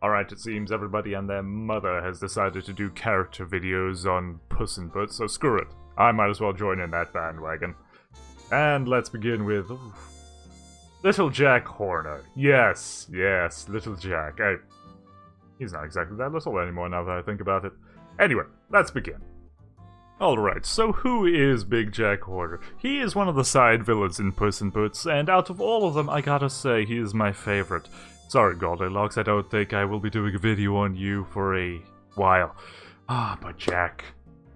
Alright, it seems everybody and their mother has decided to do character videos on Puss in Boots, so screw it. I might as well join in that bandwagon. And let's begin with... Little Jack Horner. Yes, Little Jack. He's not exactly that little anymore now that I think about it. Anyway, let's begin. Alright, so who is Big Jack Horner? He is one of the side villains in Puss in Boots, and out of all of them, I gotta say, he is my favorite. Sorry, Goldilocks, I don't think I will be doing a video on you for a while. But Jack.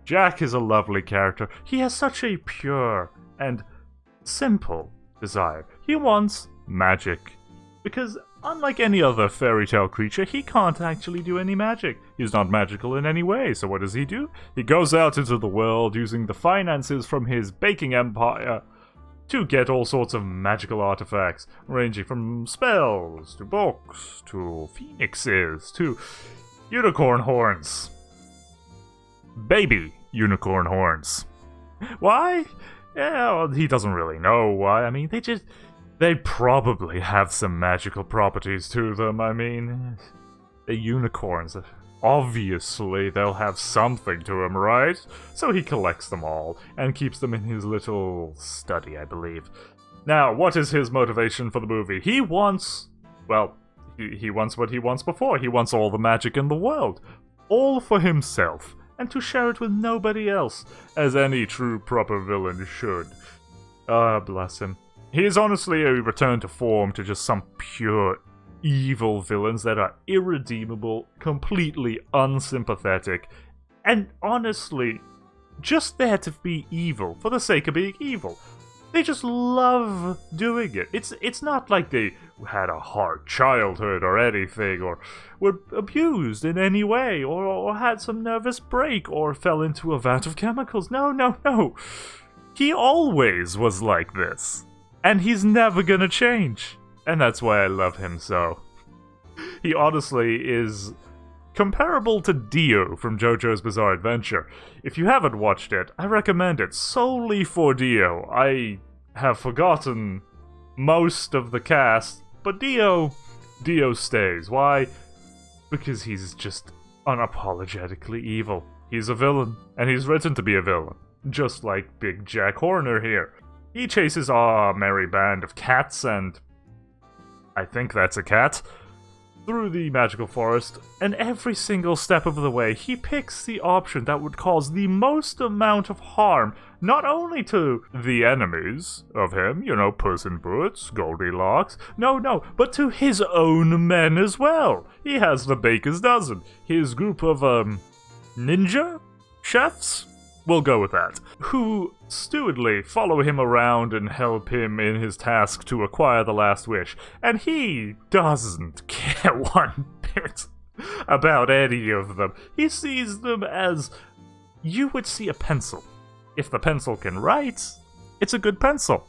Jack is a lovely character. He has such a pure and simple desire. He wants magic. Because unlike any other fairy tale creature, he can't actually do any magic. He's not magical in any way, so what does he do? He goes out into the world using the finances from his baking empire to get all sorts of magical artifacts, ranging from spells, to books, to phoenixes, to unicorn horns. Baby unicorn horns. Why? Yeah, well, he doesn't really know why. I mean, they probably have some magical properties to them. I mean, the unicorns, obviously they'll have something to them, right? So he collects them all and keeps them in his little study, I believe. Now, what is his motivation for the movie? He wants, well, he wants what he wants before. He wants all the magic in the world. All for himself. And to share it with nobody else, as any true proper villain should. Bless him. He is honestly a return to form to just some pure evil villains that are irredeemable, completely unsympathetic, and honestly, just there to be evil for the sake of being evil. They just love doing it. It's not like they had a hard childhood or anything, or were abused in any way, or had some nervous break, or fell into a vat of chemicals. No. He always was like this. And he's never gonna change. And that's why I love him so. He honestly is comparable to Dio from JoJo's Bizarre Adventure. If you haven't watched it, I recommend it solely for Dio. I have forgotten most of the cast, but Dio stays. Why? Because he's just unapologetically evil. He's a villain, and he's written to be a villain, just like Big Jack Horner here. He chases a merry band of cats, and I think that's a cat, through the magical forest, and every single step of the way, he picks the option that would cause the most amount of harm, not only to the enemies of him, Puss in Boots, Goldilocks, no, but to his own men as well. He has the Baker's Dozen, his group of, ninja chefs? We'll go with that. Who stewardly follow him around and help him in his task to acquire the last wish. And he doesn't care one bit about any of them. He sees them as you would see a pencil. If the pencil can write, it's a good pencil.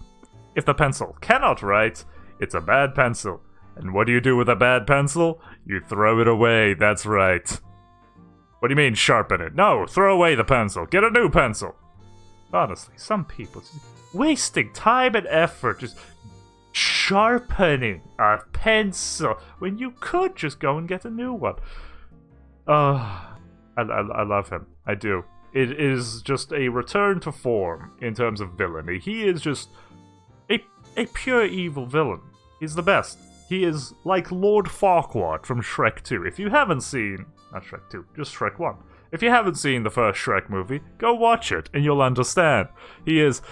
If the pencil cannot write, it's a bad pencil. And what do you do with a bad pencil? You throw it away, that's right. What do you mean, sharpen it? No, throw away the pencil. Get a new pencil. Honestly, some people just wasting time and effort just sharpening a pencil when you could just go and get a new one. I love him. I do. It is just a return to form in terms of villainy. He is just a pure evil villain. He's the best. He is like Lord Farquaad from Shrek 2. If you haven't seen... Not Shrek 2, just Shrek 1. If you haven't seen the first Shrek movie, go watch it and you'll understand. He is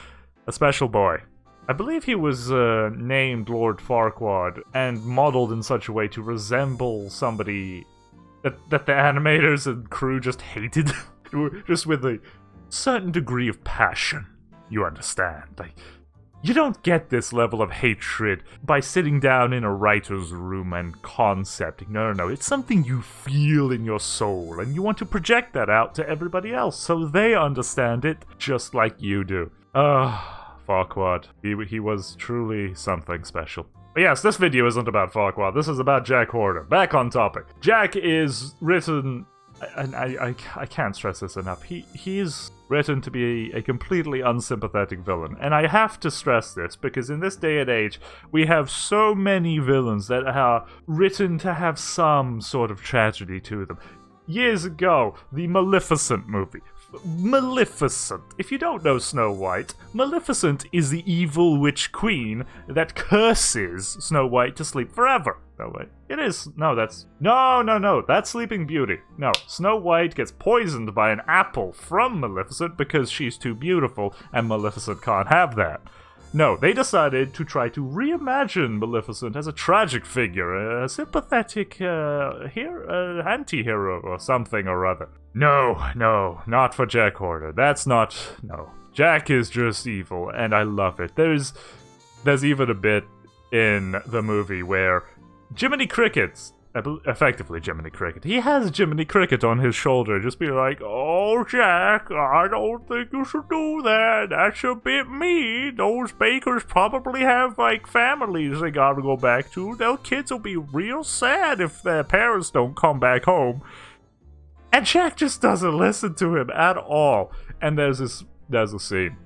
a special boy. I believe he was named Lord Farquaad and modeled in such a way to resemble somebody that the animators and crew just hated. Just with a certain degree of passion. You understand? Like, you don't get this level of hatred by sitting down in a writer's room and concepting. No. It's something you feel in your soul, and you want to project that out to everybody else so they understand it just like you do. Farquaad. He was truly something special. But yes, this video isn't about Farquaad. This is about Jack Horner. Back on topic. Jack is written... And I can't stress this enough. He is written to be a completely unsympathetic villain. And I have to stress this, because in this day and age, we have so many villains that are written to have some sort of tragedy to them. Years ago, the Maleficent movie. Maleficent. If you don't know Snow White, Maleficent is the evil witch queen that curses Snow White to sleep forever. No, wait. It is. No, that's. No. That's Sleeping Beauty. No, Snow White gets poisoned by an apple from Maleficent because she's too beautiful, and Maleficent can't have that. No, they decided to try to reimagine Maleficent as a tragic figure, a sympathetic anti-hero or something or other. No, not for Jack Horner. That's not... No. Jack is just evil, and I love it. There's even a bit in the movie where Jiminy Cricket's... effectively Jiminy Cricket. He has Jiminy Cricket on his shoulder, just be like, "Oh, Jack, I don't think you should do that. That's a bit mean. Those bakers probably have, like, families they gotta go back to. Their kids will be real sad if their parents don't come back home." And Jack just doesn't listen to him at all. And there's a scene.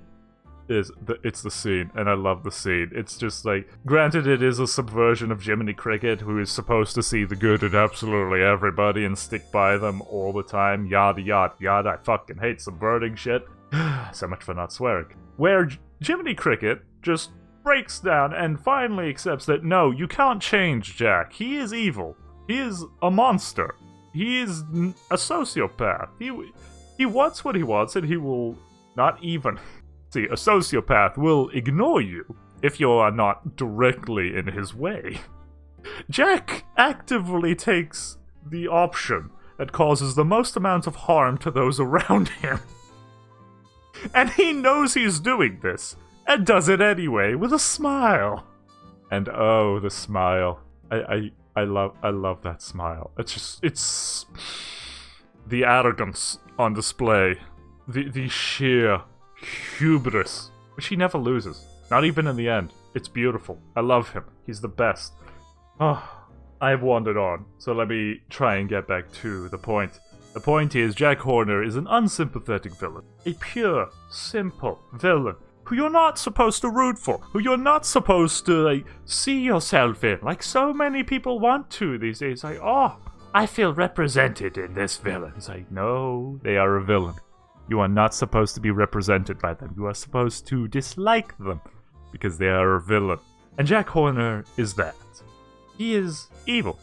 It's the scene, and I love the scene. It's just like, granted it is a subversion of Jiminy Cricket, who is supposed to see the good in absolutely everybody and stick by them all the time, yada yada yada. I fucking hate subverting shit. So much for not swearing. Where Jiminy Cricket just breaks down and finally accepts that no, you can't change Jack. He is evil. He is a monster. He is a sociopath. He wants what he wants, and he will not even... See, a sociopath will ignore you if you are not directly in his way. Jack actively takes the option that causes the most amount of harm to those around him. And he knows he's doing this, and does it anyway, with a smile. And oh, the smile. I love that smile. It's the arrogance on display. The sheer hubris, which he never loses. Not even in the end. It's beautiful. I love him. He's the best. Oh, I've wandered on, so let me try and get back to the point. The point is, Jack Horner is an unsympathetic villain. A pure, simple villain who you're not supposed to root for, who you're not supposed to, like, see yourself in, like so many people want to these days. Like, oh, I feel represented in this villain. It's like, no, they are a villain. You are not supposed to be represented by them. You are supposed to dislike them because they are a villain. And Jack Horner is that. He is evil.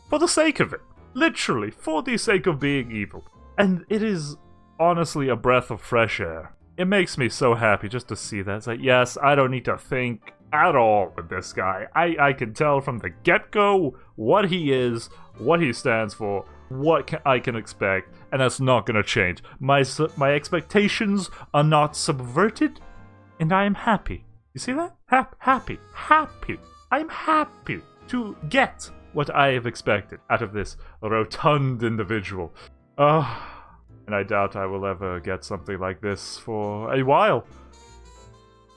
For the sake of it. Literally, for the sake of being evil. And it is honestly a breath of fresh air. It makes me so happy just to see that. It's like, yes, I don't need to think at all with this guy. I can tell from the get-go what he is, what he stands for, what I can expect, and that's not gonna change. My expectations are not subverted, and I am happy. You see that? Happy. I'm happy to get what I have expected out of this rotund individual. And I doubt I will ever get something like this for a while.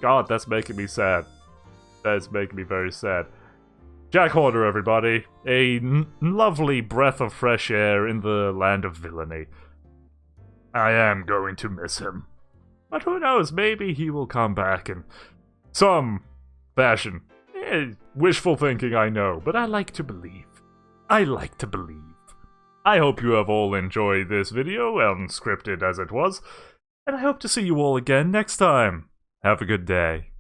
God, that's making me sad. That is making me very sad. Jack Horner, everybody. A lovely breath of fresh air in the land of villainy. I am going to miss him. But who knows, maybe he will come back in some fashion. Wishful thinking, I know, but I like to believe. I hope you have all enjoyed this video, unscripted as it was, and I hope to see you all again next time. Have a good day.